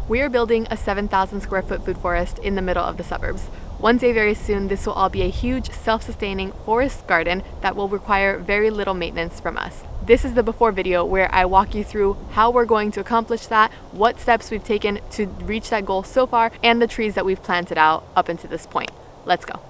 We are building a 7,000 square foot food forest in the middle of the suburbs. One day very soon, this will all be a huge self-sustaining forest garden that will require very little maintenance from us. This is the before video where I walk you through how we're going to accomplish that, what steps we've taken to reach that goal so far, and the trees that we've planted out up until this point. Let's go.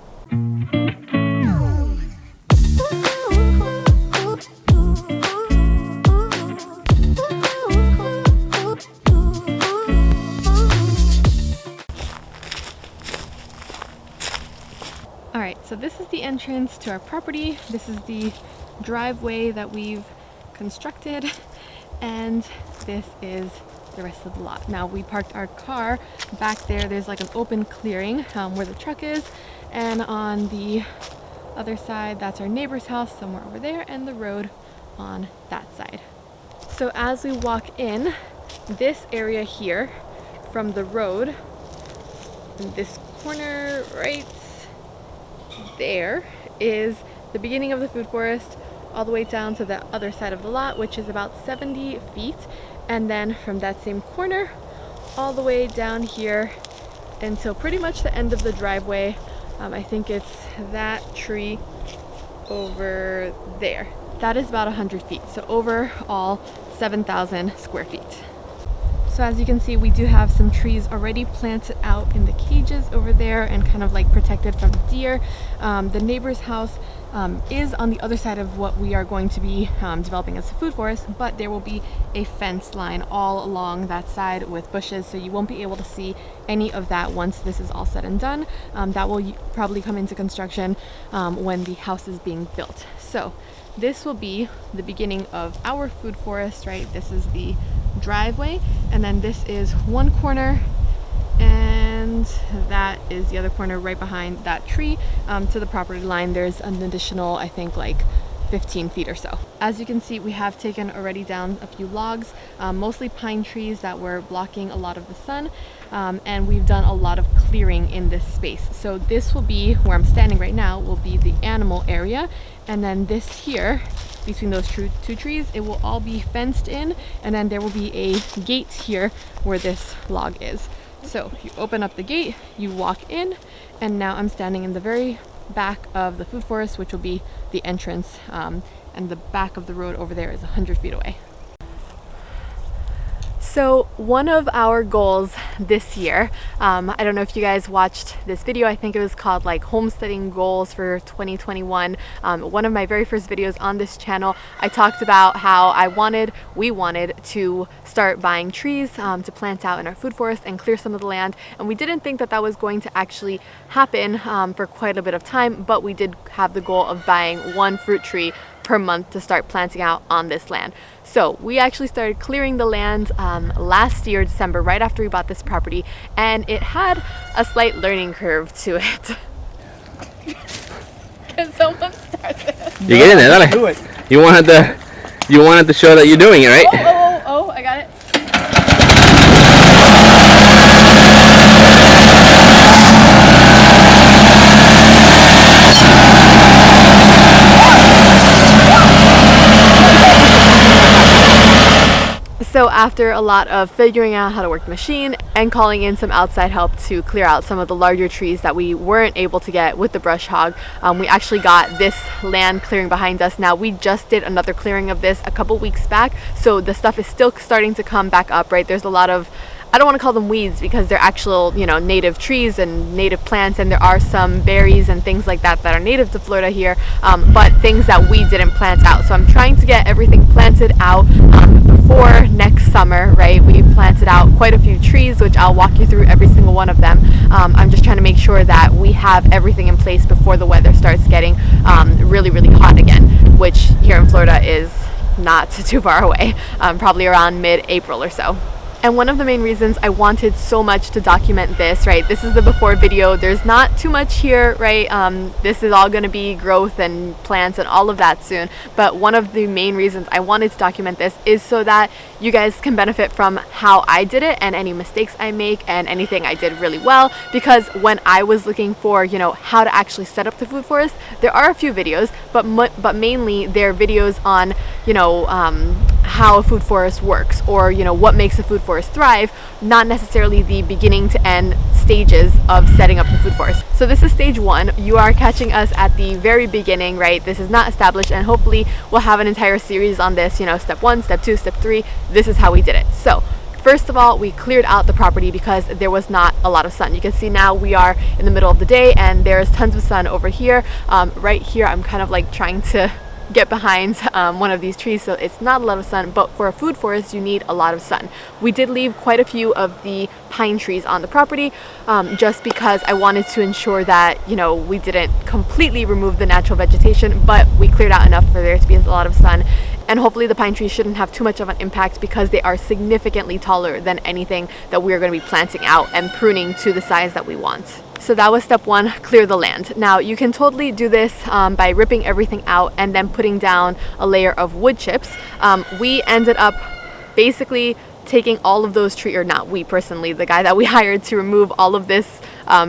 Alright, so this is the entrance to our property. This is the driveway that we've constructed, and this is the rest of the lot. Now, we parked our car back there. There's like an open clearing where the truck is, and on the other side, that's our neighbor's house somewhere over there, and the road on that side. So as we walk in, this area here from the road, in this corner right there, is the beginning of the food forest, all the way down to the other side of the lot, which is about 70 feet. And then from that same corner all the way down here until pretty much the end of the driveway. I think it's that tree over there. That is about 100 feet. So overall 7,000 square feet. So as you can see, we do have some trees already planted out in the cages over there and kind of like protected from deer. The neighbor's house is on the other side of what we are going to be developing as a food forest, but there will be a fence line all along that side with bushes, so you won't be able to see any of that once this is all said and done. That will probably come into construction when the house is being built. So this will be the beginning of our food forest, right? This is the driveway, and then this is one corner, and that is the other corner right behind that tree. To the property line, there's an additional, I think, like 15 feet or so. As you can see, we have taken already down a few logs, mostly pine trees that were blocking a lot of the sun, and we've done a lot of clearing in this space. So this will be, where I'm standing right now, will be the animal area, and then this here, between those two trees, it will all be fenced in, and then there will be a gate here where this log is. So you open up the gate, you walk in, and now I'm standing in the very back of the food forest, which will be the entrance, and the back of the road over there is 100 feet away. So one of our goals this year, I don't know if you guys watched this video, I think it was called like homesteading goals for 2021. One of my very first videos on this channel, I talked about how we wanted to start buying trees to plant out in our food forest and clear some of the land, and we didn't think that that was going to actually happen for quite a bit of time, but we did have the goal of buying one fruit tree per month to start planting out on this land. So we actually started clearing the land last year, December, right after we bought this property, and it had a slight learning curve to it. Can someone start this? You get in there, dale. Do it. You wanted to show that you're doing it, right? Oh, I got it. So after a lot of figuring out how to work the machine and calling in some outside help to clear out some of the larger trees that we weren't able to get with the brush hog, we actually got this land clearing behind us. Now, we just did another clearing of this a couple weeks back, so the stuff is still starting to come back up, right? There's a lot of, I don't want to call them weeds because they're actual, native trees and native plants, and there are some berries and things like that that are native to Florida here, but things that we didn't plant out. So I'm trying to get everything planted out before next summer, right? We've planted out quite a few trees, which I'll walk you through every single one of them. I'm just trying to make sure that we have everything in place before the weather starts getting really, really hot again, which here in Florida is not too far away, probably around mid-April or so. And one of the main reasons I wanted so much to document this, right? This is the before video. There's not too much here, right? This is all going to be growth and plants and all of that soon. But one of the main reasons I wanted to document this is so that you guys can benefit from how I did it and any mistakes I make and anything I did really well. Because when I was looking for, how to actually set up the food forest, there are a few videos, but mainly they're videos on, how a food forest works, or what makes a food forest thrive, not necessarily the beginning to end stages of setting up the food forest. So this is stage 1. You are catching us at the very beginning, right? This is not established, and hopefully we'll have an entire series on this, step 1, step 2, step 3. This is how we did it. So first of all, we cleared out the property because there was not a lot of sun. You can see now we are in the middle of the day and there's tons of sun over here. Right here, I'm kind of like trying to get behind one of these trees, so it's not a lot of sun, but for a food forest you need a lot of sun. We did leave quite a few of the pine trees on the property, just because I wanted to ensure that we didn't completely remove the natural vegetation, but we cleared out enough for there to be a lot of sun. And hopefully the pine trees shouldn't have too much of an impact because they are significantly taller than anything that we're going to be planting out and pruning to the size that we want. So that was step 1, clear the land. Now you can totally do this by ripping everything out and then putting down a layer of wood chips. We ended up basically taking all of those trees, or not we personally, the guy that we hired to remove all of this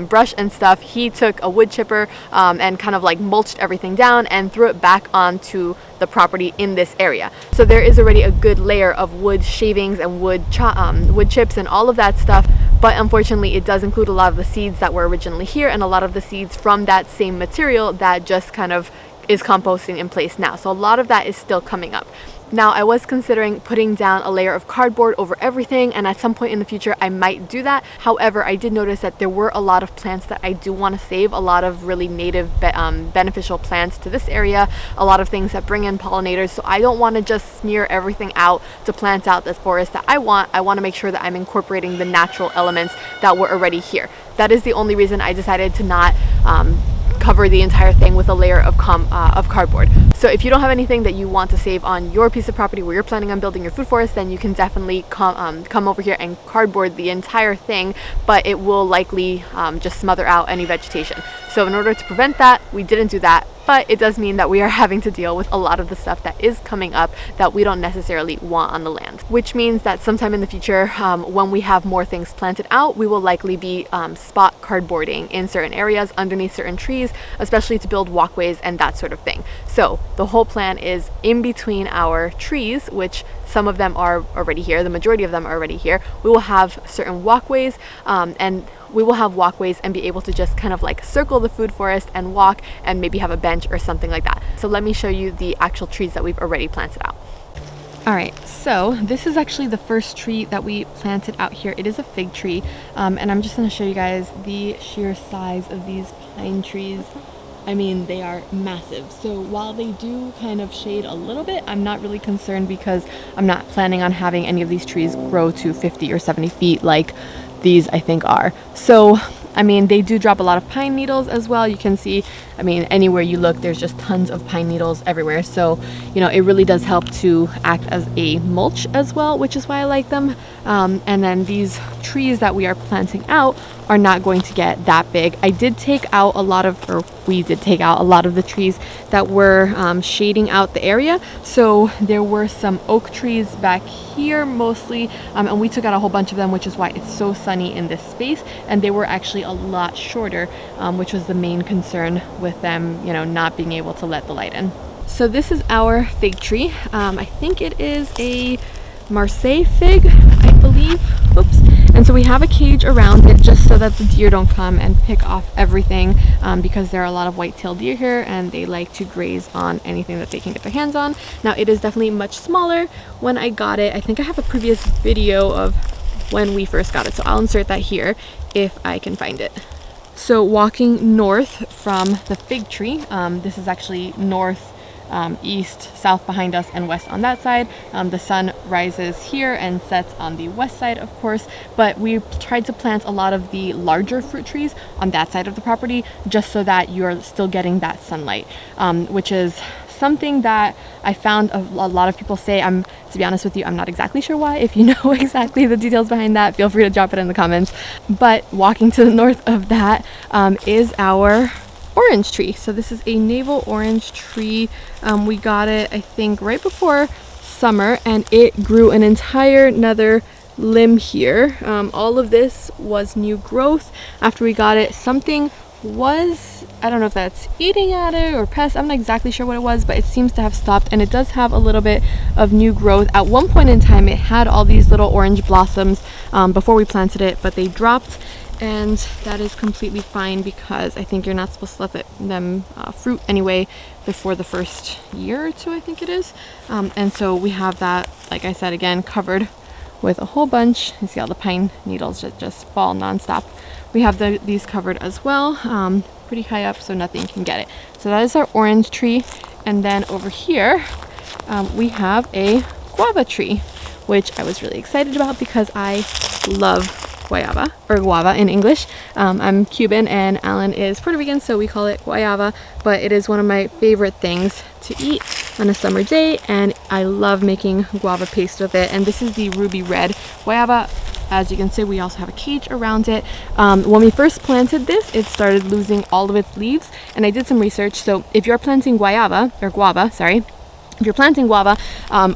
brush and stuff, he took a wood chipper and kind of like mulched everything down and threw it back onto the property in this area. So there is already a good layer of wood shavings and wood chips and all of that stuff. But unfortunately, it does include a lot of the seeds that were originally here and a lot of the seeds from that same material that just kind of is composting in place now. So a lot of that is still coming up. Now, I was considering putting down a layer of cardboard over everything, and at some point in the future I might do that. However, I did notice that there were a lot of plants that I do want to save, a lot of really native beneficial plants to this area, a lot of things that bring in pollinators. So I don't want to just smear everything out to plant out the forest that I want. I want to make sure that I'm incorporating the natural elements that were already here. That is the only reason I decided to not cover the entire thing with a layer of cardboard. So if you don't have anything that you want to save on your piece of property where you're planning on building your food forest, then you can definitely come over here and cardboard the entire thing, but it will likely just smother out any vegetation. So in order to prevent that, we didn't do that, but it does mean that we are having to deal with a lot of the stuff that is coming up that we don't necessarily want on the land, which means that sometime in the future, when we have more things planted out, we will likely be spot cardboarding in certain areas underneath certain trees, especially to build walkways and that sort of thing. So the whole plan is in between our trees, which some of them are already here, the majority of them are already here, we will have certain walkways, and be able to just kind of like circle the food forest and walk and maybe have a bench or something like that. So let me show you the actual trees that we've already planted out. Alright, so this is actually the first tree that we planted out here. It is a fig tree, and I'm just going to show you guys the sheer size of these pine trees. I mean, they are massive. So while they do kind of shade a little bit, I'm not really concerned because I'm not planning on having any of these trees grow to 50 or 70 feet like these I think are. So I mean, they do drop a lot of pine needles as well. You can see, I mean, anywhere you look, there's just tons of pine needles everywhere. So, it really does help to act as a mulch as well, which is why I like them. And then these trees that we are planting out are not going to get that big. We did take out a lot of the trees that were shading out the area. So there were some oak trees back here mostly, and we took out a whole bunch of them, which is why it's so sunny in this space. And they were actually a lot shorter, which was the main concern with them, not being able to let the light in. So this is our fig tree. I think it is a Marseille fig, I believe. Oops. And so we have a cage around it just so that the deer don't come and pick off everything, because there are a lot of white-tailed deer here and they like to graze on anything that they can get their hands on. Now it is definitely much smaller. When I got it, I think I have a previous video of when we first got it, so I'll insert that here if I can find it. So walking north from the fig tree, this is actually north, east, south behind us, and west on that side. The sun rises here and sets on the west side, of course, but we tried to plant a lot of the larger fruit trees on that side of the property just so that you're still getting that sunlight, which is something that I found a lot of people say. To be honest with you, I'm not exactly sure why. If you know exactly the details behind that, feel free to drop it in the comments. But walking to the north of that is our orange tree. So this is a navel orange tree. We got it, I think, right before summer, and it grew an entire another limb here. All of this was new growth after we got it. Something was, I don't know if that's eating at it or pests, I'm not exactly sure what it was, but it seems to have stopped, and it does have a little bit of new growth. At one point in time it had all these little orange blossoms before we planted it, but they dropped, and that is completely fine because I think you're not supposed to let them fruit anyway before the first year or two, I think it is. And so we have that, like I said, again covered with a whole bunch. You see all the pine needles that just fall nonstop. We have these covered as well, pretty high up so nothing can get it. So that is our orange tree. And then over here we have a guava tree, which I was really excited about because I love guayaba, or guava in English. I'm Cuban and Alan is Puerto Rican, so we call it guayaba, but it is one of my favorite things to eat on a summer day, and I love making guava paste with it. And this is the ruby red guayaba. As you can see, we also have a cage around it. When we first planted this, it started losing all of its leaves, and I did some research. So if you're planting guava, if you're planting guava,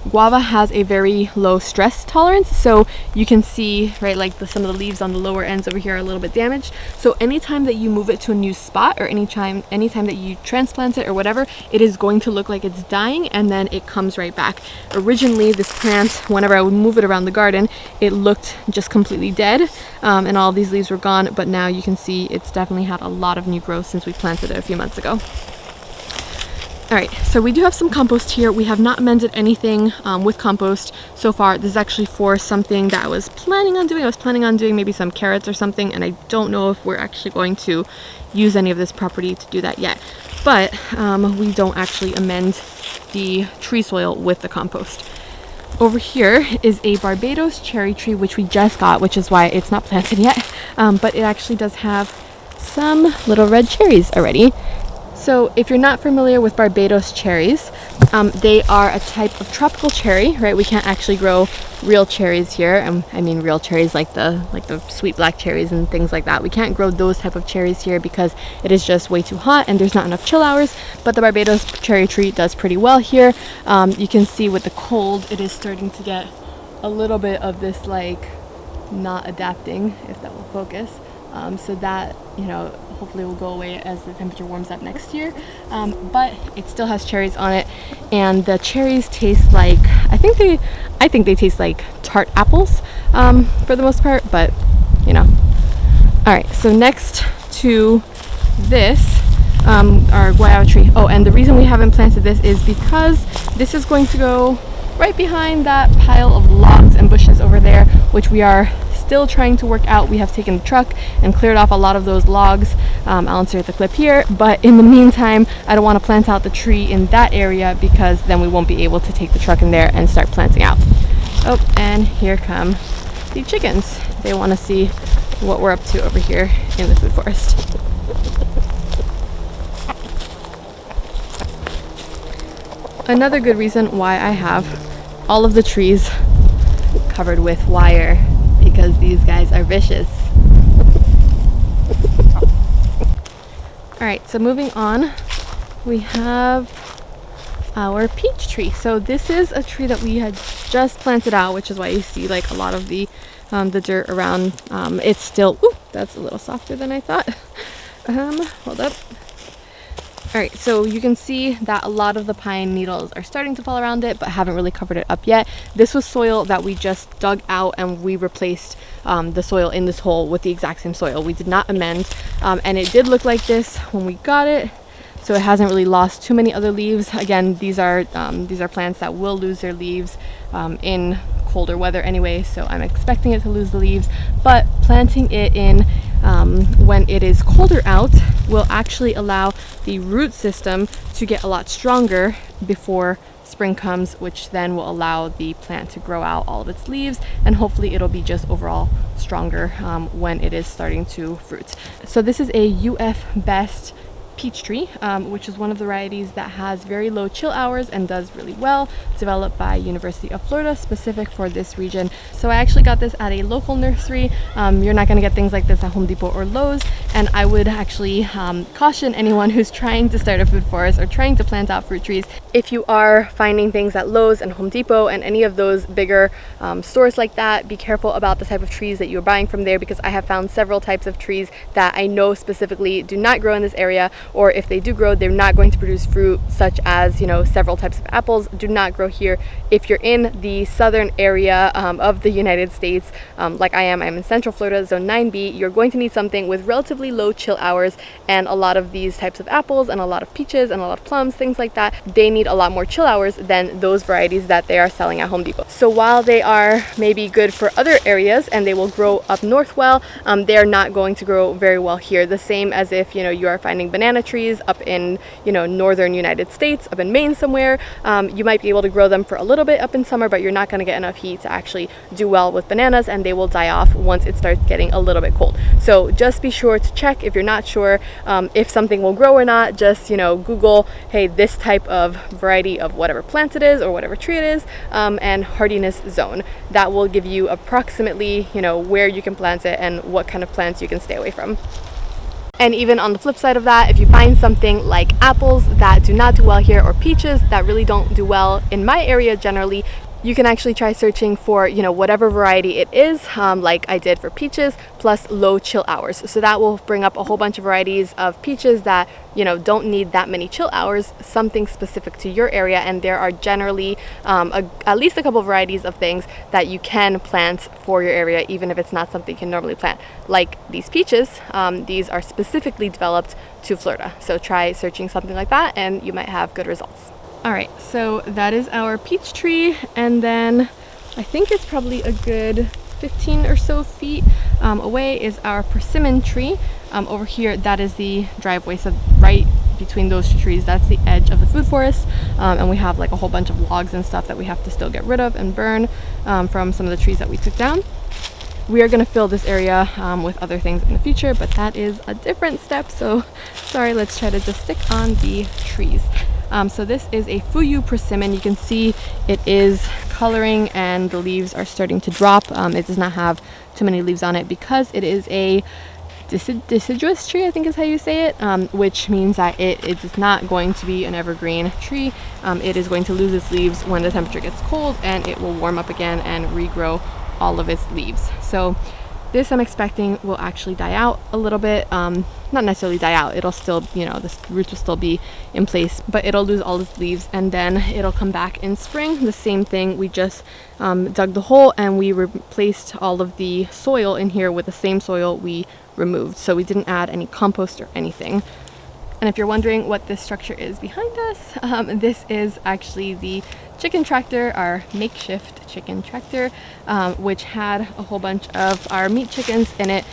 guava has a very low stress tolerance. So you can see, right, like some of the leaves on the lower ends over here are a little bit damaged. So anytime that you move it to a new spot, or anytime that you transplant it or whatever, it is going to look like it's dying, and then it comes right back. Originally, this plant, whenever I would move it around the garden, it looked just completely dead, and all these leaves were gone. But now you can see it's definitely had a lot of new growth since we planted it a few months ago. Alright, so we do have some compost here. We have not amended anything with compost so far. This is actually for something that I was planning on doing. I was planning on doing maybe some carrots or something, and I don't know if we're actually going to use any of this property to do that yet. But we don't actually amend the tree soil with the compost. Over here is a Barbados cherry tree, which we just got, which is why it's not planted yet. But it actually does have some little red cherries already. So if you're not familiar with Barbados cherries, they are a type of tropical cherry, right? We can't actually grow real cherries here. I mean real cherries like the sweet black cherries and things like that. We can't grow those type of cherries here because it is just way too hot and there's not enough chill hours. But the Barbados cherry tree does pretty well here. You can see with the cold, it is starting to get a little bit of this like not adapting, if that will focus. So that, you know, hopefully will go away as the temperature warms up next year. But it still has cherries on it, and the cherries taste like, I think they taste like tart apples for the most part, but you know. All right, so next to this, our guayaba tree. Oh, and the reason we haven't planted this is because this is going to go right behind that pile of logs and bushes over there, which we are still trying to work out. We have taken the truck and cleared off a lot of those logs. I'll insert the clip here, but in the meantime, I don't want to plant out the tree in that area because then we won't be able to take the truck in there and start planting out. Oh, and here come the chickens. They want to see what we're up to over here in the food forest. Another good reason why I have all of the trees covered with wire, because these guys are vicious. Alright, so moving on, we have our peach tree. So this is a tree that we had just planted out, which is why you see like a lot of the dirt around. It's still, ooh, that's a little softer than I thought. Hold up. Alright, so you can see that a lot of the pine needles are starting to fall around it, but haven't really covered it up yet. This was soil that we just dug out, and we replaced the soil in this hole with the exact same soil. We did not amend, and it did look like this when we got it, so it hasn't really lost too many other leaves. Again, these are plants that will lose their leaves in colder weather anyway, so I'm expecting it to lose the leaves, but planting it in when it is colder out will actually allow the root system to get a lot stronger before spring comes, which then will allow the plant to grow out all of its leaves, and hopefully it'll be just overall stronger when it is starting to fruit. So this is a UF Best peach tree, which is one of the varieties that has very low chill hours and does really well, developed by University of Florida, specific for this region. So I actually got this at a local nursery. You're not going to get things like this at Home Depot or Lowe's, and I would actually caution anyone who's trying to start a food forest or trying to plant out fruit trees. If you are finding things at Lowe's and Home Depot and any of those bigger stores like that, be careful about the type of trees that you're buying from there, because I have found several types of trees that I know specifically do not grow in this area, or if they do grow, they're not going to produce fruit, such as, you know, several types of apples do not grow here. If you're in the southern area of the United States, like I'm in Central Florida, Zone 9B, you're going to need something with relatively low chill hours, and a lot of these types of apples and a lot of peaches and a lot of plums, things like that, they need a lot more chill hours than those varieties that they are selling at Home Depot. So while they are maybe good for other areas and they will grow up north well, they are not going to grow very well here. The same as if, you know, you are finding banana trees up in, you know, northern United States, up in Maine somewhere. You might be able to grow them for a little bit up in summer, but you're not going to get enough heat to actually do well with bananas, and they will die off once it starts getting a little bit cold. So just be sure to check if you're not sure if something will grow or not. Just, you know, Google, hey, this type of variety of whatever plant it is or whatever tree it is, and hardiness zone. That will give you approximately, you know, where you can plant it and what kind of plants you can stay away from. And even on the flip side of that, if you find something like apples that do not do well here, or peaches that really don't do well in my area generally, you can actually try searching for, you know, whatever variety it is, like I did for peaches, plus low chill hours. So that will bring up a whole bunch of varieties of peaches that, you know, don't need that many chill hours, something specific to your area. And there are generally at least a couple of varieties of things that you can plant for your area, even if it's not something you can normally plant. Like these peaches, these are specifically developed to Florida. So try searching something like that and you might have good results. All right, so that is our peach tree, and then I think it's probably a good 15 or so feet away is our persimmon tree. Over here, that is the driveway, so right between those two trees, that's the edge of the food forest, and we have like a whole bunch of logs and stuff that we have to still get rid of and burn from some of the trees that we took down. We are going to fill this area with other things in the future, but that is a different step, so sorry, let's try to just stick on the trees. So this is a Fuyu persimmon. You can see it is coloring and the leaves are starting to drop. It does not have too many leaves on it because it is a deciduous tree, I think is how you say it, which means that it is not going to be an evergreen tree. It is going to lose its leaves when the temperature gets cold, and it will warm up again and regrow all of its leaves. So this, I'm expecting, will actually die out a little bit. Not necessarily die out, it'll still, you know, the roots will still be in place, but it'll lose all its leaves, and then it'll come back in spring. The same thing, we just dug the hole and we replaced all of the soil in here with the same soil we removed. So we didn't add any compost or anything. And if you're wondering what this structure is behind us, this is actually the chicken tractor, our makeshift chicken tractor, which had a whole bunch of our meat chickens in it.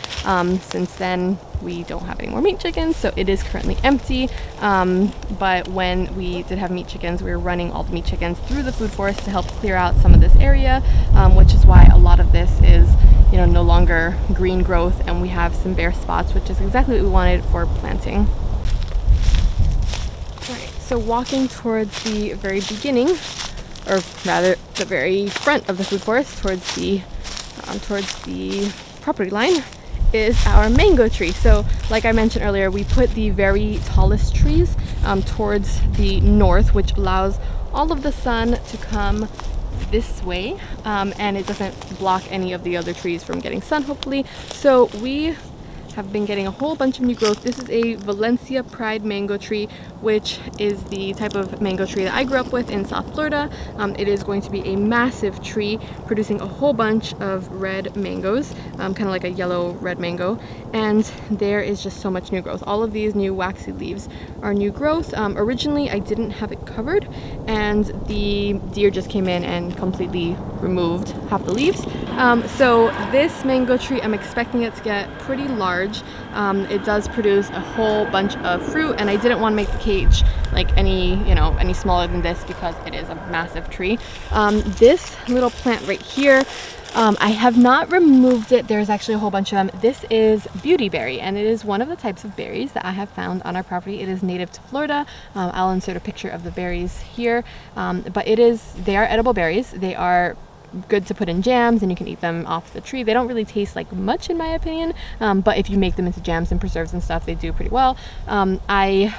Since then, we don't have any more meat chickens, so it is currently empty. But when we did have meat chickens, we were running all the meat chickens through the food forest to help clear out some of this area, which is why a lot of this is, you know, no longer green growth, and we have some bare spots, which is exactly what we wanted for planting. So walking towards the very beginning, or rather the very front of the food forest, towards the property line, is our mango tree. So like I mentioned earlier, we put the very tallest trees towards the north, which allows all of the sun to come this way, and it doesn't block any of the other trees from getting sun, hopefully. So we have been getting a whole bunch of new growth. This is a Valencia Pride mango tree, which is the type of mango tree that I grew up with in South Florida. It is going to be a massive tree producing a whole bunch of red mangoes, kind of like a yellow red mango, and there is just so much new growth. All of these new waxy leaves are new growth. Originally I didn't have it covered, and the deer just came in and completely removed half the leaves. So this mango tree, I'm expecting it to get pretty large. It does produce a whole bunch of fruit, and I didn't want to make the cage like any smaller than this because it is a massive tree. This little plant right here, I have not removed it. There's actually a whole bunch of them. This is beautyberry, and it is one of the types of berries that I have found on our property. It is native to Florida. I'll insert a picture of the berries here, but they are edible berries. They are good to put in jams, and you can eat them off the tree. They don't really taste like much in my opinion, but if you make them into jams and preserves and stuff, they do pretty well. I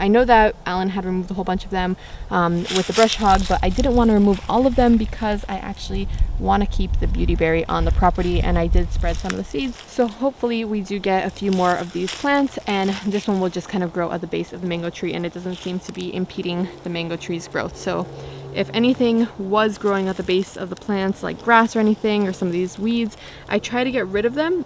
know that Alan had removed a whole bunch of them with the brush hog, but I didn't want to remove all of them because I actually want to keep the beautyberry on the property, and I did spread some of the seeds, so hopefully we do get a few more of these plants, and this one will just kind of grow at the base of the mango tree, and it doesn't seem to be impeding the mango tree's growth. So if anything was growing at the base of the plants, like grass or anything, or some of these weeds, I try to get rid of them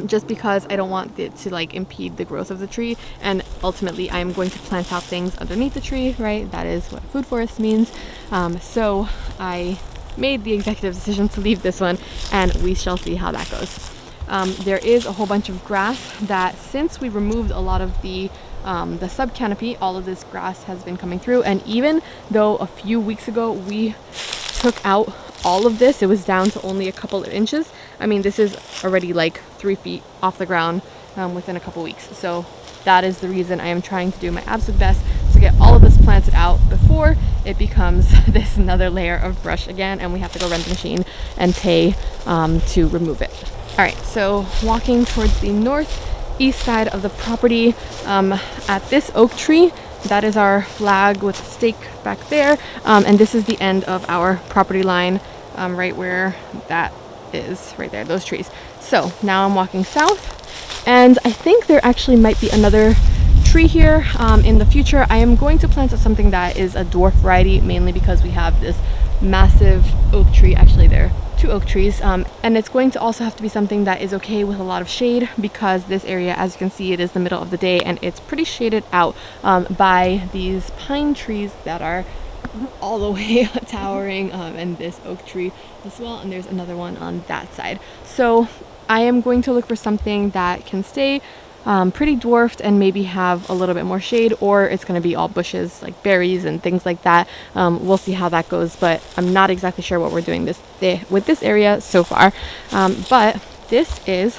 just because I don't want it to like impede the growth of the tree. And ultimately I'm going to plant out things underneath the tree, right? That is what food forest means. So I made the executive decision to leave this one, and we shall see how that goes. There is a whole bunch of grass that, since we removed a lot of the sub canopy, all of this grass has been coming through, and even though a few weeks ago we took out all of this, it was down to only a couple of inches. I mean, this is already like 3 feet off the ground within a couple weeks. So that is the reason I am trying to do my absolute best to get all of this planted out before it becomes this another layer of brush again, and we have to go rent the machine and pay to remove it. All right, so walking towards the northeast side of the property, at this oak tree, that is our flag with the stake back there, and this is the end of our property line, right where that is, right there, those trees. So now I'm walking south, and I think there actually might be another tree here in the future. I am going to plant something that is a dwarf variety, mainly because we have this massive oak tree. Actually, there are 2 oak trees, and it's going to also have to be something that is okay with a lot of shade, because this area, as you can see, it is the middle of the day and it's pretty shaded out by these pine trees that are all the way towering, and this oak tree as well, and there's another one on that side. So I am going to look for something that can stay pretty dwarfed and maybe have a little bit more shade, or it's going to be all bushes like berries and things like that. We'll see how that goes, but I'm not exactly sure what we're doing with this area so far. But this is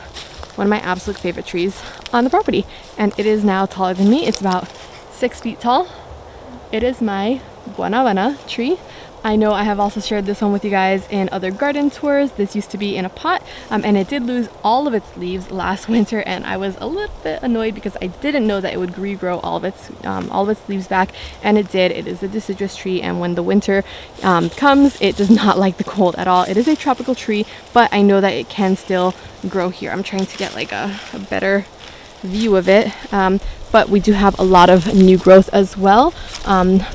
one of my absolute favorite trees on the property, and it is now taller than me. It's about 6 feet tall. It is my guanabana tree. I know I have also shared this one with you guys in other garden tours. This used to be in a pot, and it did lose all of its leaves last winter, and I was a little bit annoyed because I didn't know that it would regrow all of its leaves back, and it did. It is a deciduous tree, and when the winter comes, it does not like the cold at all. It is a tropical tree, but I know that it can still grow here. I'm trying to get like a better view of it, but we do have a lot of new growth as well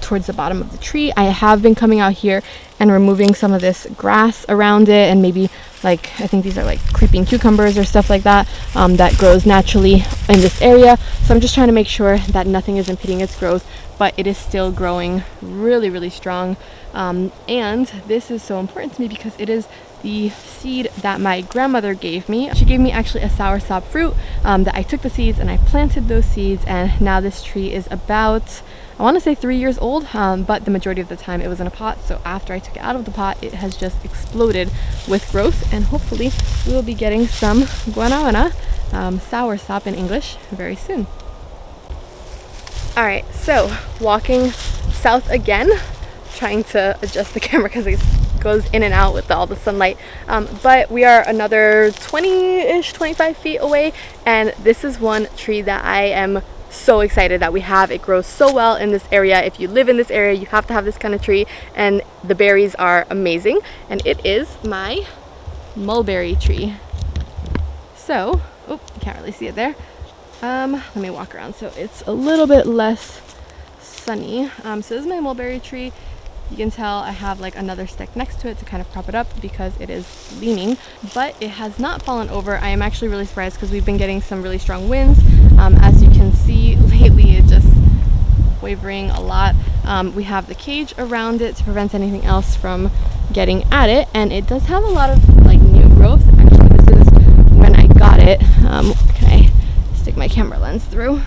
towards the bottom of the tree. I have been coming out here and removing some of this grass around it, and maybe like, I think these are like creeping cucumbers or stuff like that, that grows naturally in this area. So I'm just trying to make sure that nothing is impeding its growth, but it is still growing really, really strong. And this is so important to me because it is the seed that my grandmother gave me. She gave me actually a soursop fruit that I took the seeds and I planted those seeds, and now this tree is about, I want to say 3 years old, but the majority of the time it was in a pot. So after I took it out of the pot, it has just exploded with growth, and hopefully we will be getting some guanabana, soursop in English, very soon. All right, so walking south again, trying to adjust the camera because it goes in and out with all the sunlight, but we are another 20-ish, 25 feet away, and this is one tree that I am so excited that we have. It grows so well in this area. If you live in this area, you have to have this kind of tree, and the berries are amazing, and it is my mulberry tree. So, oh, you can't really see it there. Let me walk around so it's a little bit less sunny. So this is my mulberry tree. You can tell I have like another stick next to it to kind of prop it up because it is leaning, but it has not fallen over. I am actually really surprised because we've been getting some really strong winds. As you can see, lately it just wavering a lot. We have the cage around it to prevent anything else from getting at it, and it does have a lot of like new growth. Actually, this is when I got it. Can I stick my camera lens through?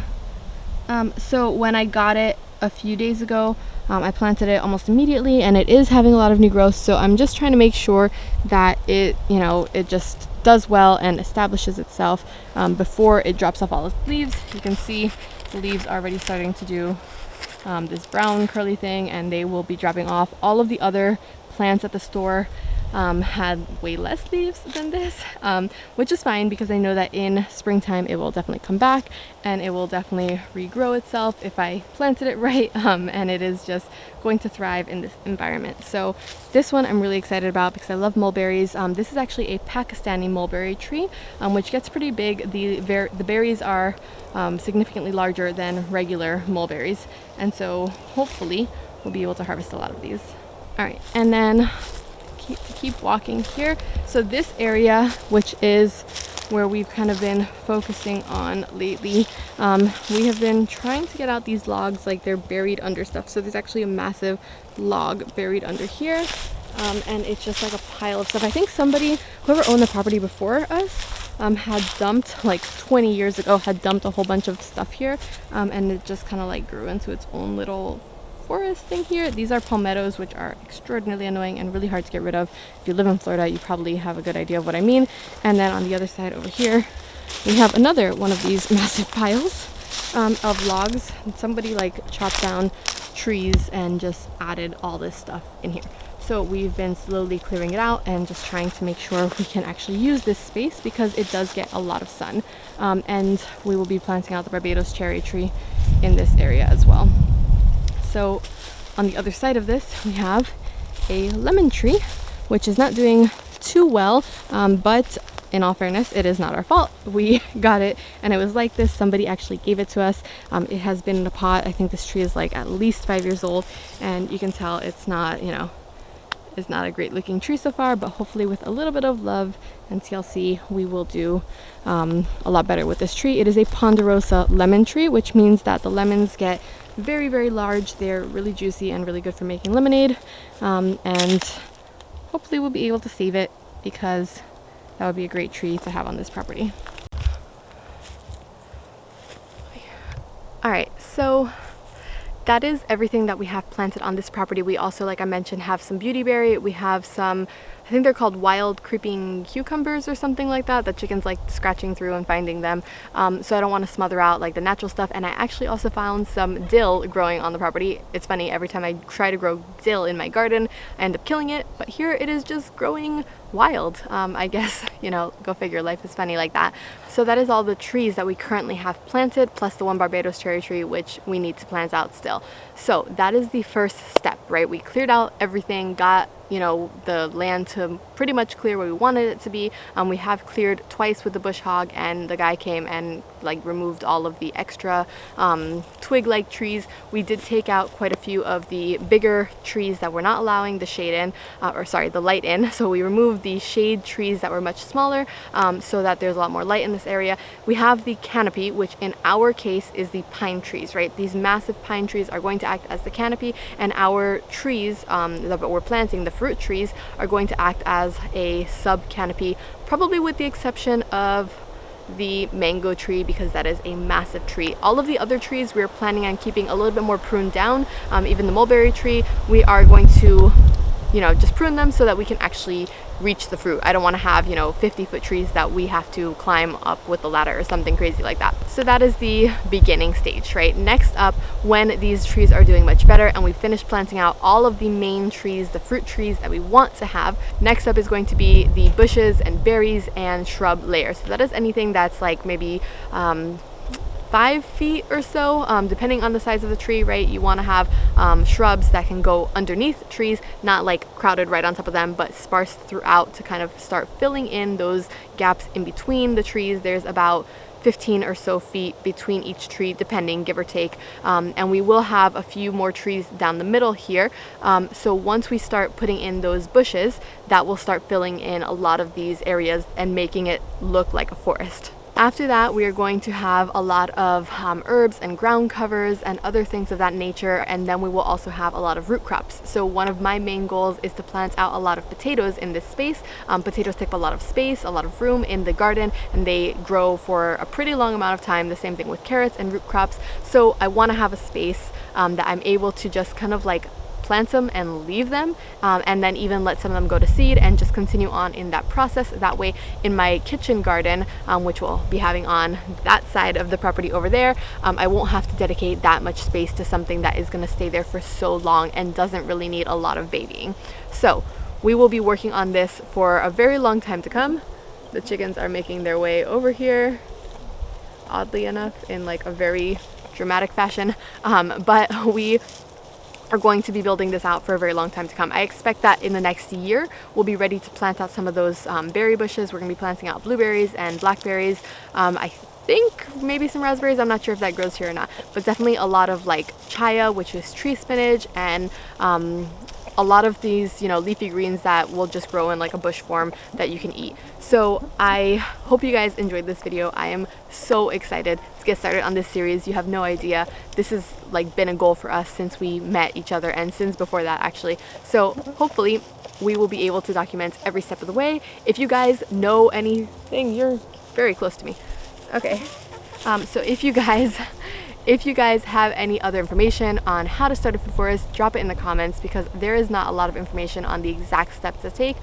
So when I got it a few days ago, I planted it almost immediately, and it is having a lot of new growth. So I'm just trying to make sure that it, it just does well and establishes itself before it drops off all its leaves. You can see the leaves are already starting to do this brown curly thing, and they will be dropping off. All of the other plants at the store had way less leaves than this, which is fine because I know that in springtime it will definitely come back and it will definitely regrow itself if I planted it right, and it is just going to thrive in this environment. So this one I'm really excited about because I love mulberries. This is actually a Pakistani mulberry tree, which gets pretty big. The berries are significantly larger than regular mulberries, and so hopefully we'll be able to harvest a lot of these. All right, and then to keep walking here, so this area, which is where we've kind of been focusing on lately, we have been trying to get out these logs, like they're buried under stuff. So there's actually a massive log buried under here, and it's just like a pile of stuff. I think whoever owned the property before us had dumped, like 20 years ago, had dumped a whole bunch of stuff here, and it just kind of like grew into its own little forest thing here. These are palmettos, which are extraordinarily annoying and really hard to get rid of. If you live in Florida, you probably have a good idea of what I mean. And then on the other side over here, we have another one of these massive piles of logs. And somebody like chopped down trees and just added all this stuff in here. So we've been slowly clearing it out and just trying to make sure we can actually use this space because it does get a lot of sun. And we will be planting out the Barbados cherry tree in this area as well. So on the other side of this, we have a lemon tree, which is not doing too well, but in all fairness, it is not our fault. We got it and it was like this. Somebody actually gave it to us. It has been in a pot. I think this tree is like at least 5 years old, and you can tell it's not, it's not a great looking tree so far, but hopefully with a little bit of love and TLC, we will do a lot better with this tree. It is a ponderosa lemon tree, which means that the lemons get very, very large. They're really juicy and really good for making lemonade, and hopefully we'll be able to save it because that would be a great tree to have on this property. All right, so that is everything that we have planted on this property. We also, like I mentioned, have some beautyberry. We have some, I think they're called wild creeping cucumbers or something like that, that chickens like scratching through and finding them. So I don't want to smother out like the natural stuff. And I actually also found some dill growing on the property. It's funny, every time I try to grow dill in my garden, I end up killing it. But here it is just growing wild. I guess, go figure, life is funny like that. So that is all the trees that we currently have planted, plus the one Barbados cherry tree, which we need to plant out still. So that is the first step, right? We cleared out everything, got the land to pretty much clear where we wanted it to be. We have cleared twice with the bush hog, and the guy came and like removed all of the extra twig-like trees. We did take out quite a few of the bigger trees that were not allowing the shade in, the light in. So we removed the shade trees that were much smaller, so that there's a lot more light in this area. We have the canopy, which in our case is the pine trees, right? These massive pine trees are going to act as the canopy, and our trees that we're planting, the fruit trees, are going to act as a sub canopy, probably with the exception of the mango tree, because that is a massive tree. All of the other trees we're planning on keeping a little bit more pruned down. Even the mulberry tree, we are going to just prune them so that we can actually reach the fruit. I don't want to have 50-foot trees that we have to climb up with a ladder or something crazy like that. So that is the beginning stage, right? Next up, when these trees are doing much better and we finish planting out all of the main trees, the fruit trees that we want to have, next up is going to be the bushes and berries and shrub layers. So that is anything that's like maybe 5 feet or so, depending on the size of the tree, right? You want to have shrubs that can go underneath trees, not like crowded right on top of them, but sparse throughout to kind of start filling in those gaps in between the trees. There's about 15 or so feet between each tree, depending, give or take, and we will have a few more trees down the middle here. So once we start putting in those bushes, that will start filling in a lot of these areas and making it look like a forest. After that, we are going to have a lot of herbs and ground covers and other things of that nature, and then we will also have a lot of root crops. So one of my main goals is to plant out a lot of potatoes in this space. Potatoes take up a lot of space, a lot of room in the garden, and they grow for a pretty long amount of time. The same thing with carrots and root crops. So I want to have a space that I'm able to just kind of like plant them and leave them, and then even let some of them go to seed and just continue on in that process. That way in my kitchen garden, which we'll be having on that side of the property over there, I won't have to dedicate that much space to something that is going to stay there for so long and doesn't really need a lot of babying. So we will be working on this for a very long time to come. The chickens are making their way over here, oddly enough, in like a very dramatic fashion, but we are going to be building this out for a very long time to come. I expect that in the next year we'll be ready to plant out some of those berry bushes. We're going to be planting out blueberries and blackberries. I think maybe some raspberries. I'm not sure if that grows here or not, but definitely a lot of like chaya, which is tree spinach, and a lot of these, you know, leafy greens that will just grow in like a bush form that you can eat. So I hope you guys enjoyed this video. I am so excited to get started on this series. You have no idea. This has like been a goal for us since we met each other, and since before that actually. So hopefully we will be able to document every step of the way. If you guys know anything, you're very close to me. Okay. So if you guys have any other information on how to start a food forest, drop it in the comments, because there is not a lot of information on the exact steps to take.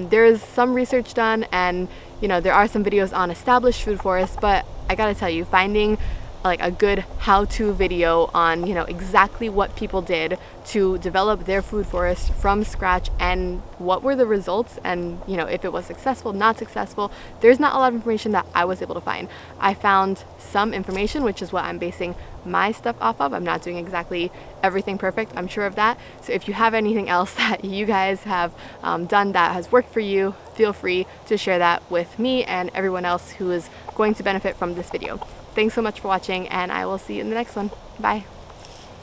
There is some research done, and you know, there are some videos on established food forests, but I gotta tell you, finding like a good how-to video on, you know, exactly what people did to develop their food forest from scratch and what were the results, and you know, if it was successful, not successful, there's not a lot of information that I was able to find. I found some information, which is what I'm basing my stuff off of. I'm not doing exactly everything perfect, I'm sure of that. So if you have anything else that you guys have done that has worked for you, feel free to share that with me and everyone else who is going to benefit from this video. Thanks so much for watching, and I will see you in the next one. Bye.